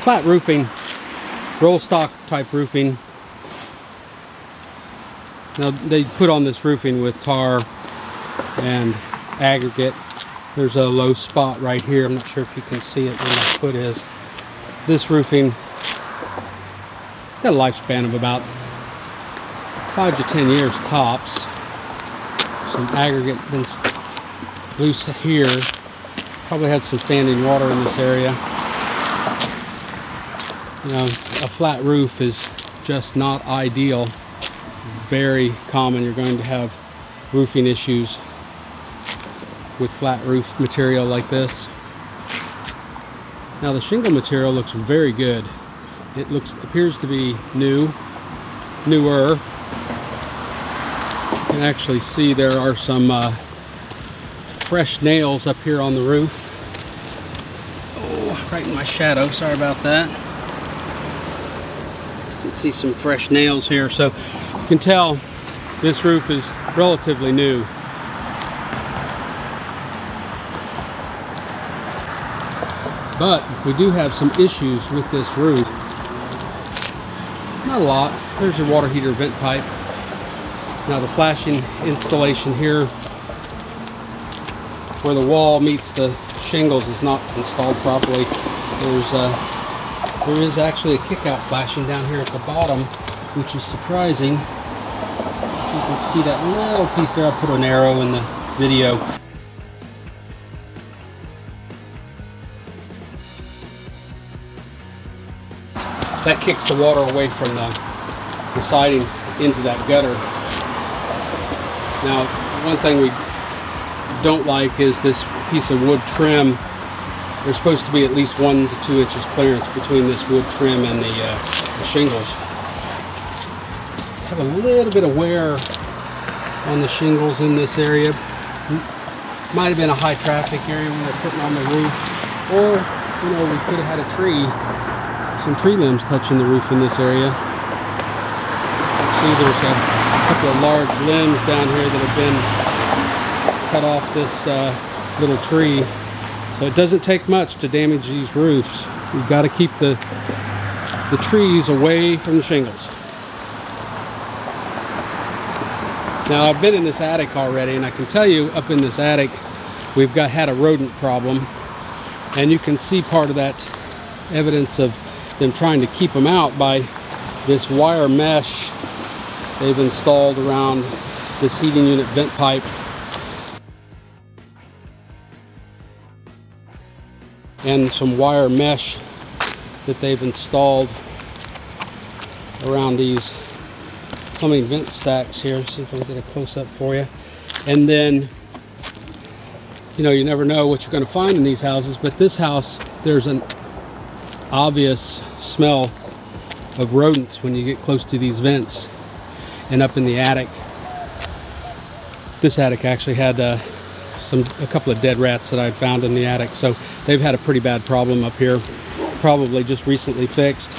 flat roofing, roll stock type roofing. Now they put on this roofing with tar and aggregate. There's a low spot right here. I'm not sure if you can see it where my foot is. This roofing got a lifespan of about 5 to 10 years tops. Some aggregate been loose here. Probably had some standing water in this area. You know, a flat roof is just not ideal. Very common. You're going to have roofing issues with flat roof material like this. Now the shingle material looks very good. It appears to be newer. You can actually see there are some fresh nails up here on the roof. Oh, right in my shadow, sorry about that. You can see some fresh nails here, so you can tell this roof is relatively new. But we do have some issues with this roof. Not a lot. There's your water heater vent pipe. Now the flashing installation here where the wall meets the shingles is not installed properly. There is actually a kick-out flashing down here at the bottom, which is surprising. If you can see that little piece there, I put an arrow in the video. That kicks the water away from the siding into that gutter. Now, one thing we don't like is this piece of wood trim. There's supposed to be at least 1 to 2 inches clearance between this wood trim and the shingles. Have a little bit of wear on the shingles in this area. Might have been a high traffic area when they're putting on the roof, or you know, we could have had a tree. Some tree limbs touching the roof in this area. See, there's a couple of large limbs down here that have been cut off this little tree. So it doesn't take much to damage these roofs. You've got to keep the trees away from the shingles. Now I've been in this attic already, and I can tell you up in this attic we've had a rodent problem, and you can see part of that evidence of them trying to keep them out by this wire mesh they've installed around this heating unit vent pipe. And some wire mesh that they've installed around these plumbing vent stacks here. Let's see if I can get a close-up for you. And then, you know, you never know what you're going to find in these houses, but this house, there's an obvious smell of rodents when you get close to these vents. And up in the attic, this attic actually had a couple of dead rats that I found in the attic, so they've had a pretty bad problem up here. Probably just recently fixed,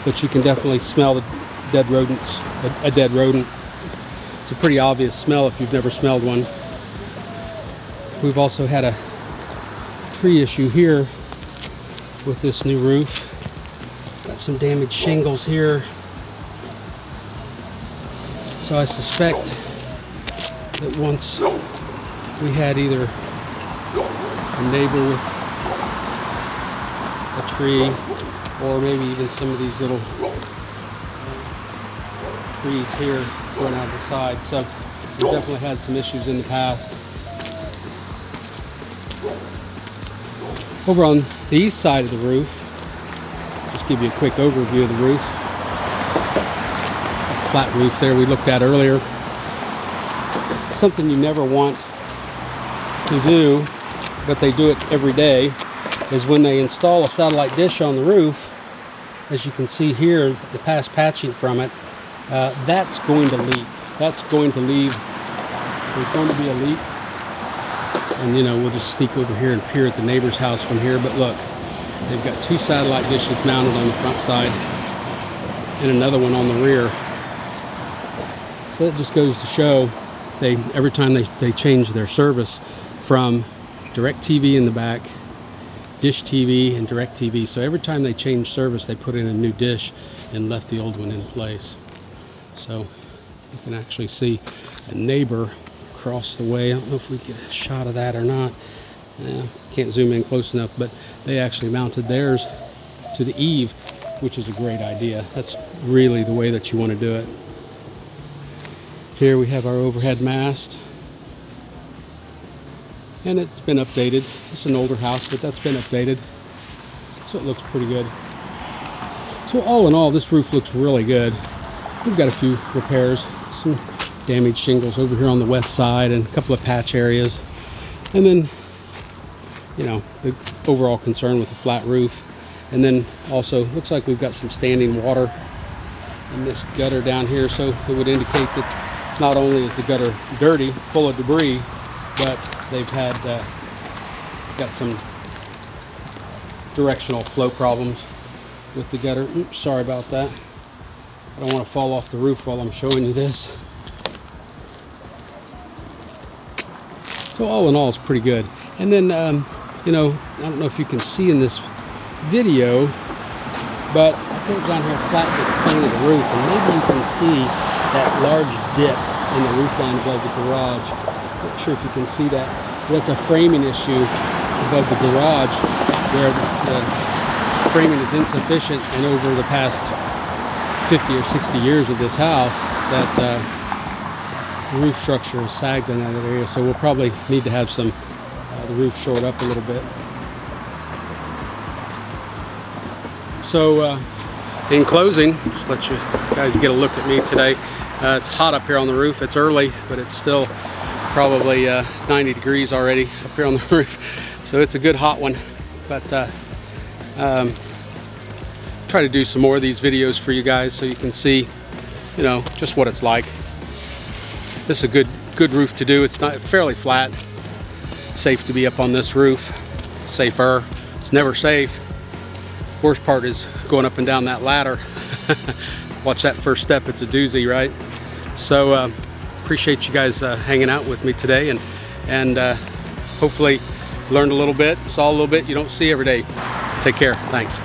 but you can definitely smell the dead rodents. A dead rodent. It's a pretty obvious smell if you've never smelled one. We've also had a tree issue here with this new roof. Got some damaged shingles here. So I suspect that once we had either a neighbor with a tree, or maybe even some of these little trees here growing out the side. So we've definitely had some issues in the past. Over on the east side of the roof, just give you a quick overview of the roof. Flat roof there we looked at earlier. Something you never want to do, but they do it every day, is when they install a satellite dish on the roof, as you can see here, the past patching from it, that's going to leak. That's going to leave. There's going to be a leak. And you know, we'll just sneak over here and peer at the neighbor's house from here, but look, they've got 2 satellite dishes mounted on the front side and another one on the rear. So it just goes to show, every time they change their service from DirecTV in the back Dish TV and Direct TV. So every time they changed service, they put in a new dish and left the old one in place. So you can actually see a neighbor across the way. I don't know if we get a shot of that or not. Can't zoom in close enough, but they actually mounted theirs to the eave, which is a great idea. That's really the way that you want to do it. Here we have our overhead mast, and it's been updated. It's an older house, but that's been updated, so it looks pretty good. So all in all, this roof looks really good. We've got a few repairs, some damaged shingles over here on the west side and a couple of patch areas, and then, you know, the overall concern with the flat roof. And then also looks like we've got some standing water in this gutter down here, so it would indicate that not only is the gutter dirty, full of debris, but they've had got some directional flow problems with the gutter. Oops, sorry about that. I don't want to fall off the roof while I'm showing you this. So all in all, it's pretty good. And then you know, I don't know if you can see in this video, but I put it down here flat with the plane of the roof, and maybe you can see that large dip in the roof line above the garage. Not sure if you can see that. That's a framing issue above the garage, where the framing is insufficient, and over the past 50 or 60 years of this house, that the roof structure has sagged in that area. So we'll probably need to have some the roof shored up a little bit. So in closing, just let you guys get a look at me today. It's hot up here on the roof. It's early, but it's still probably 90 degrees already up here on the roof. So it's a good hot one. But try to do some more of these videos for you guys so you can see, you know, just what it's like. This is a good roof to do. It's not fairly flat. Safe to be up on this roof. Safer. It's never safe. Worst part is going up and down that ladder. Watch that first step. It's a doozy, right? So appreciate you guys hanging out with me today, and hopefully learned a little bit, saw a little bit you don't see every day. Take care. Thanks.